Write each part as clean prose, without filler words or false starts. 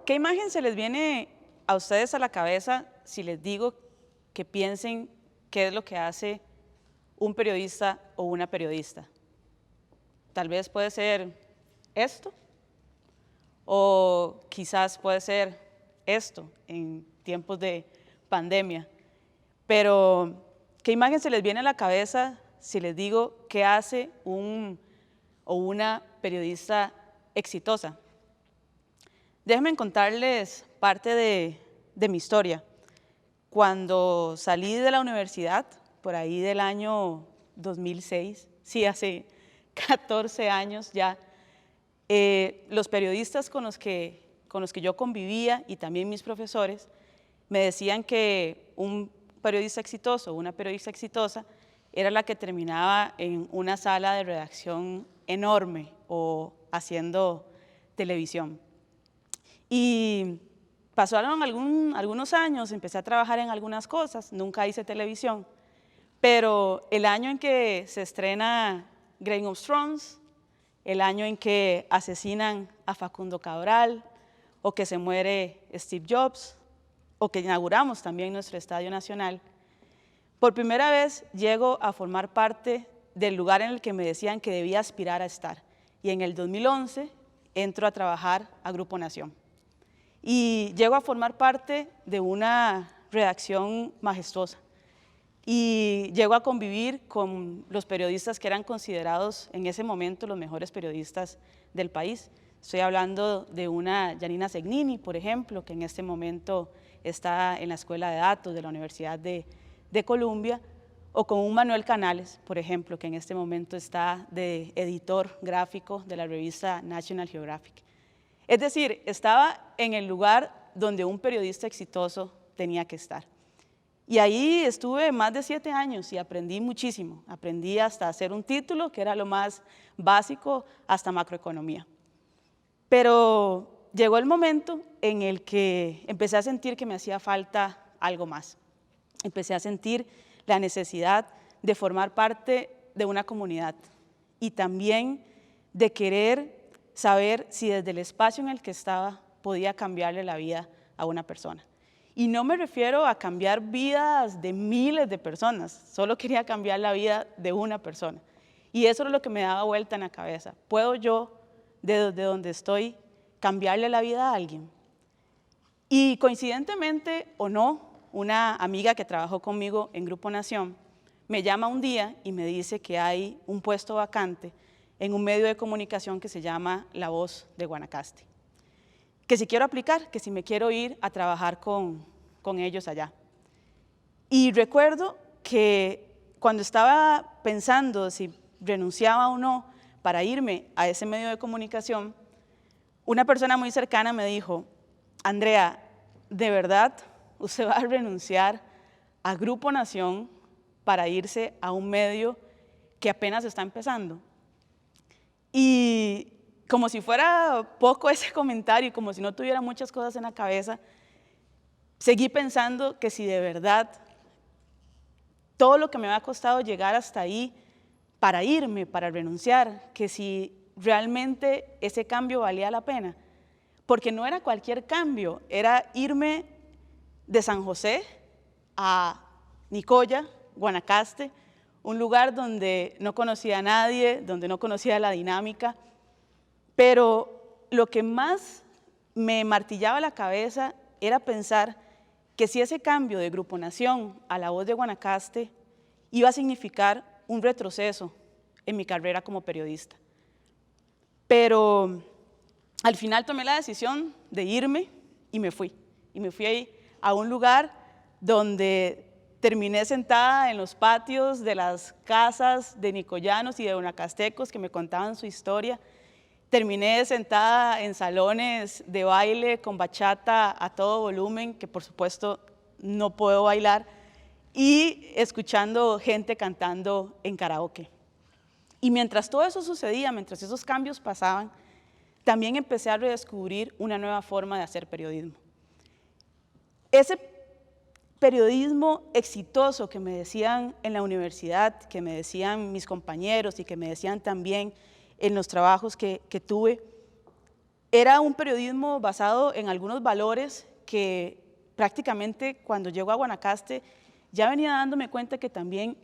¿Qué imagen se les viene a ustedes a la cabeza si les digo que piensen qué es lo que hace un periodista o una periodista? Tal vez puede ser esto, o quizás puede ser esto en tiempos de pandemia. Pero, ¿qué imagen se les viene a la cabeza si les digo qué hace un o una periodista exitosa? Déjenme contarles parte de mi historia. Cuando salí de la universidad, por ahí del año 2006, sí, hace 14 años ya, los periodistas con los que yo convivía y también mis profesores me decían que un periodista exitoso o una periodista exitosa era la que terminaba en una sala de redacción enorme o haciendo televisión. Y pasaron algunos años, empecé a trabajar en algunas cosas, nunca hice televisión, pero el año en que se estrena Game of Thrones, el año en que asesinan a Facundo Cabral, o que se muere Steve Jobs, o que inauguramos también nuestro Estadio Nacional, por primera vez llego a formar parte del lugar en el que me decían que debía aspirar a estar. Y en el 2011 entro a trabajar a Grupo Nación. Y llego a formar parte de una redacción majestuosa. Y llego a convivir con los periodistas que eran considerados en ese momento los mejores periodistas del país. Estoy hablando de una Janina Segnini, por ejemplo, que en este momento está en la Escuela de Datos de la Universidad de Columbia, o con un Manuel Canales, por ejemplo, que en este momento está de editor gráfico de la revista National Geographic. Es decir, estaba en el lugar donde un periodista exitoso tenía que estar. Y ahí estuve más de 7 años y aprendí muchísimo. Aprendí hasta hacer un título, que era lo más básico, hasta macroeconomía. Pero llegó el momento en el que empecé a sentir que me hacía falta algo más. Empecé a sentir la necesidad de formar parte de una comunidad y también de querer saber si desde el espacio en el que estaba podía cambiarle la vida a una persona. Y no me refiero a cambiar vidas de miles de personas, solo quería cambiar la vida de una persona. Y eso es lo que me daba vuelta en la cabeza. ¿Puedo yo, desde donde estoy, cambiarle la vida a alguien? Y coincidentemente o no, una amiga que trabajó conmigo en Grupo Nación me llama un día y me dice que hay un puesto vacante en un medio de comunicación que se llama La Voz de Guanacaste. Que si quiero aplicar, que si me quiero ir a trabajar con ellos allá. Y recuerdo que cuando estaba pensando si renunciaba o no para irme a ese medio de comunicación, una persona muy cercana me dijo: Andrea, ¿de verdad usted va a renunciar a Grupo Nación para irse a un medio que apenas está empezando? Y como si fuera poco ese comentario, como si no tuviera muchas cosas en la cabeza, seguí pensando que si de verdad todo lo que me había costado llegar hasta ahí para irme, para renunciar, que si realmente ese cambio valía la pena. Porque no era cualquier cambio, era irme de San José a Nicoya, Guanacaste, un lugar donde no conocía a nadie, donde no conocía la dinámica. Pero lo que más me martillaba la cabeza era pensar que si ese cambio de Grupo Nación a La Voz de Guanacaste iba a significar un retroceso en mi carrera como periodista. Pero al final tomé la decisión de irme y me fui. Y me fui ahí a un lugar donde terminé sentada en los patios de las casas de nicoyanos y de guanacastecos que me contaban su historia. Terminé sentada en salones de baile con bachata a todo volumen, que por supuesto no puedo bailar, y escuchando gente cantando en karaoke. Y mientras todo eso sucedía, mientras esos cambios pasaban, también empecé a redescubrir una nueva forma de hacer periodismo. Ese periodismo exitoso que me decían en la universidad, que me decían mis compañeros y que me decían también en los trabajos que tuve, era un periodismo basado en algunos valores que prácticamente cuando llego a Guanacaste ya venía dándome cuenta que también,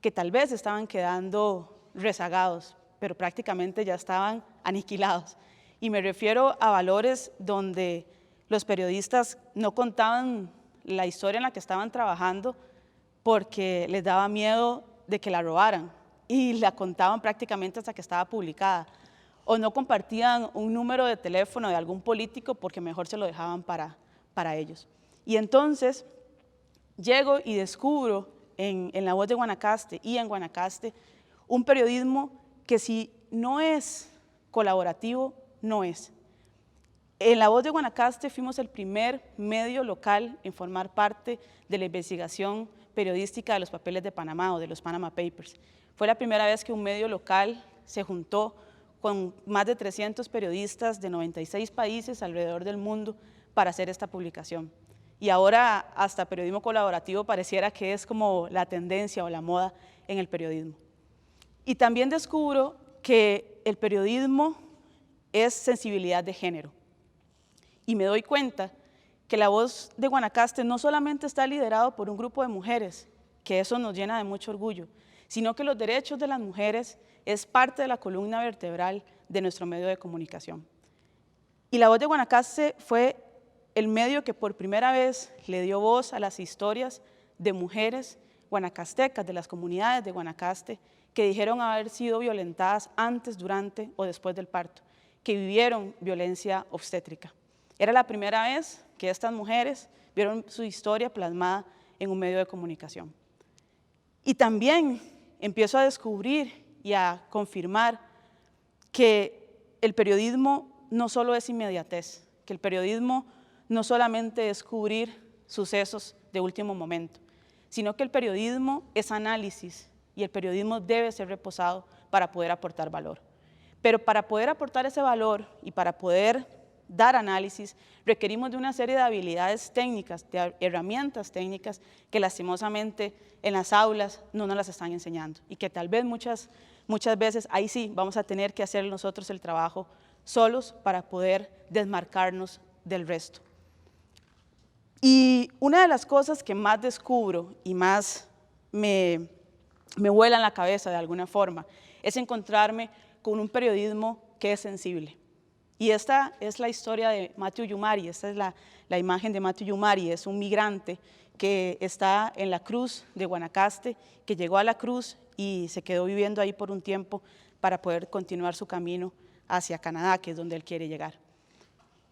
que tal vez estaban quedando rezagados, pero prácticamente ya estaban aniquilados. Y me refiero a valores donde los periodistas no contaban la historia en la que estaban trabajando porque les daba miedo de que la robaran y la contaban prácticamente hasta que estaba publicada, o no compartían un número de teléfono de algún político porque mejor se lo dejaban para ellos. Y entonces llego y descubro en La Voz de Guanacaste y en Guanacaste un periodismo que si no es colaborativo, no es. En La Voz de Guanacaste fuimos el primer medio local en formar parte de la investigación periodística de los papeles de Panamá o de los Panama Papers. Fue la primera vez que un medio local se juntó con más de 300 periodistas de 96 países alrededor del mundo para hacer esta publicación. Y ahora hasta periodismo colaborativo pareciera que es como la tendencia o la moda en el periodismo. Y también descubro que el periodismo es sensibilidad de género. Y me doy cuenta que La Voz de Guanacaste no solamente está liderado por un grupo de mujeres, que eso nos llena de mucho orgullo, sino que los derechos de las mujeres es parte de la columna vertebral de nuestro medio de comunicación. Y La Voz de Guanacaste fue el medio que por primera vez le dio voz a las historias de mujeres guanacastecas, de las comunidades de Guanacaste, que dijeron haber sido violentadas antes, durante o después del parto, que vivieron violencia obstétrica. Era la primera vez que estas mujeres vieron su historia plasmada en un medio de comunicación. Y también empiezo a descubrir y a confirmar que el periodismo no solo es inmediatez, que el periodismo no solamente es cubrir sucesos de último momento, sino que el periodismo es análisis y el periodismo debe ser reposado para poder aportar valor. Pero para poder aportar ese valor y para poder dar análisis, requerimos de una serie de habilidades técnicas, de herramientas técnicas que lastimosamente en las aulas no nos las están enseñando y que tal vez muchas veces ahí sí vamos a tener que hacer nosotros el trabajo solos para poder desmarcarnos del resto. Y una de las cosas que más descubro y más me vuela en la cabeza de alguna forma es encontrarme con un periodismo que es sensible. Y esta es la historia de Matthew Yumari, esta es la imagen de Matthew Yumari, es un migrante que está en la Cruz de Guanacaste, que llegó a la Cruz y se quedó viviendo ahí por un tiempo para poder continuar su camino hacia Canadá, que es donde él quiere llegar.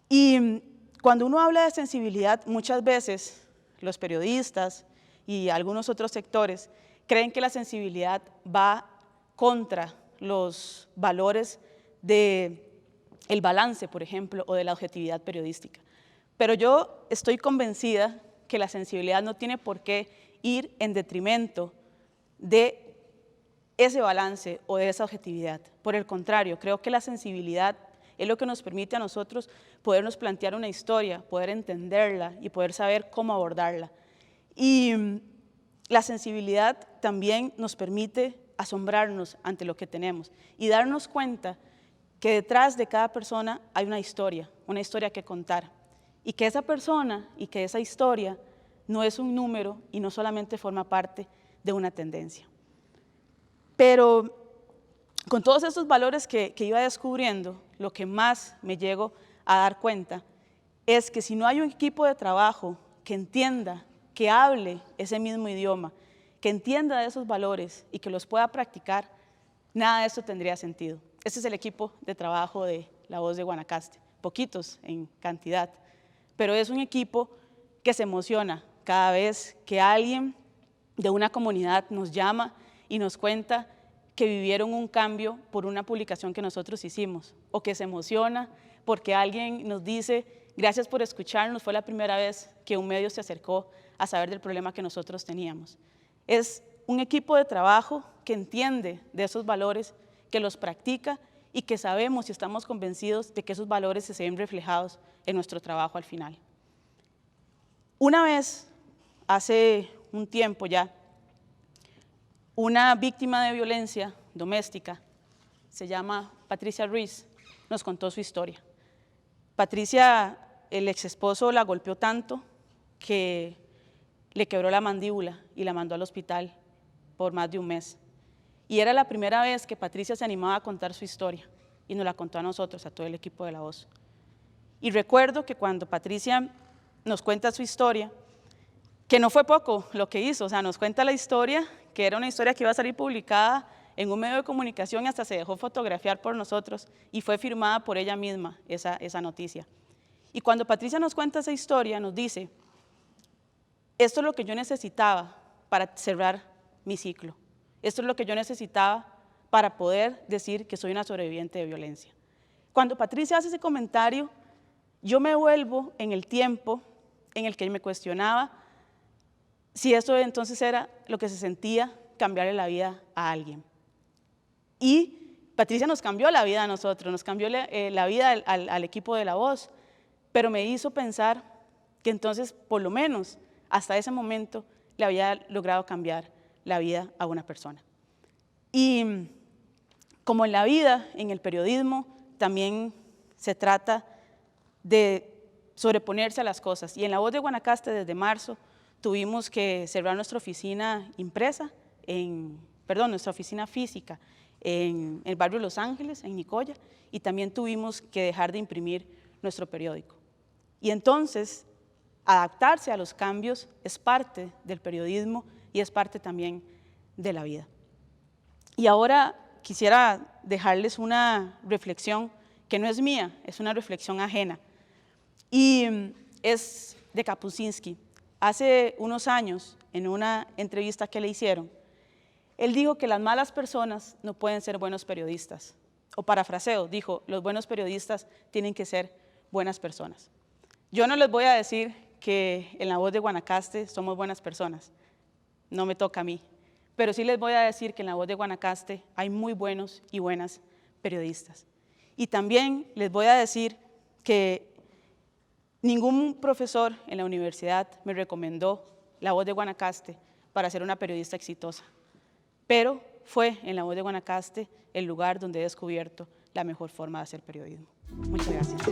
Y cuando uno habla de sensibilidad, muchas veces los periodistas y algunos otros sectores creen que la sensibilidad va contra los valores del balance, por ejemplo, o de la objetividad periodística. Pero yo estoy convencida que la sensibilidad no tiene por qué ir en detrimento de ese balance o de esa objetividad. Por el contrario, creo que la sensibilidad es lo que nos permite a nosotros podernos plantear una historia, poder entenderla y poder saber cómo abordarla. Y la sensibilidad también nos permite asombrarnos ante lo que tenemos y darnos cuenta que detrás de cada persona hay una historia que contar, y que esa persona y que esa historia no es un número y no solamente forma parte de una tendencia. Pero con todos esos valores que iba descubriendo, lo que más me llego a dar cuenta es que si no hay un equipo de trabajo que entienda, que hable ese mismo idioma, que entienda de esos valores y que los pueda practicar, nada de esto tendría sentido. Este es el equipo de trabajo de La Voz de Guanacaste, poquitos en cantidad, pero es un equipo que se emociona cada vez que alguien de una comunidad nos llama y nos cuenta que vivieron un cambio por una publicación que nosotros hicimos, o que se emociona porque alguien nos dice, gracias por escucharnos, fue la primera vez que un medio se acercó a saber del problema que nosotros teníamos. Es un equipo de trabajo que entiende de esos valores, que los practica y que sabemos y estamos convencidos de que esos valores se ven reflejados en nuestro trabajo al final. Una vez hace un tiempo ya, una víctima de violencia doméstica, se llama Patricia Ruiz, nos contó su historia. Patricia, el ex esposo la golpeó tanto que le quebró la mandíbula y la mandó al hospital por más de un mes. Y era la primera vez que Patricia se animaba a contar su historia y nos la contó a nosotros, a todo el equipo de La Voz. Y recuerdo que cuando Patricia nos cuenta su historia, que no fue poco lo que hizo, o sea, nos cuenta la historia, que era una historia que iba a salir publicada en un medio de comunicación y hasta se dejó fotografiar por nosotros y fue firmada por ella misma esa noticia. Y cuando Patricia nos cuenta esa historia, nos dice, esto es lo que yo necesitaba para cerrar mi ciclo. Esto es lo que yo necesitaba para poder decir que soy una sobreviviente de violencia. Cuando Patricia hace ese comentario, yo me vuelvo en el tiempo en el que me cuestionaba si eso entonces era lo que se sentía cambiarle la vida a alguien. Y Patricia nos cambió la vida a nosotros, nos cambió la vida al equipo de La Voz, pero me hizo pensar que entonces, por lo menos, hasta ese momento, le había logrado cambiar la vida a una persona. Y como en la vida, en el periodismo, también se trata de sobreponerse a las cosas. Y en La Voz de Guanacaste, desde marzo, tuvimos que cerrar nuestra oficina impresa, nuestra oficina física en el barrio Los Ángeles, en Nicoya, y también tuvimos que dejar de imprimir nuestro periódico. Y entonces, adaptarse a los cambios es parte del periodismo y es parte también de la vida. Y ahora quisiera dejarles una reflexión que no es mía, es una reflexión ajena, y es de Kapuscinski. Hace unos años, en una entrevista que le hicieron, él dijo que las malas personas no pueden ser buenos periodistas. O parafraseo, dijo, los buenos periodistas tienen que ser buenas personas. Yo no les voy a decir que en La Voz de Guanacaste somos buenas personas, no me toca a mí, pero sí les voy a decir que en La Voz de Guanacaste hay muy buenos y buenas periodistas. Y también les voy a decir que ningún profesor en la universidad me recomendó La Voz de Guanacaste para ser una periodista exitosa, pero fue en La Voz de Guanacaste el lugar donde he descubierto la mejor forma de hacer periodismo. Muchas gracias.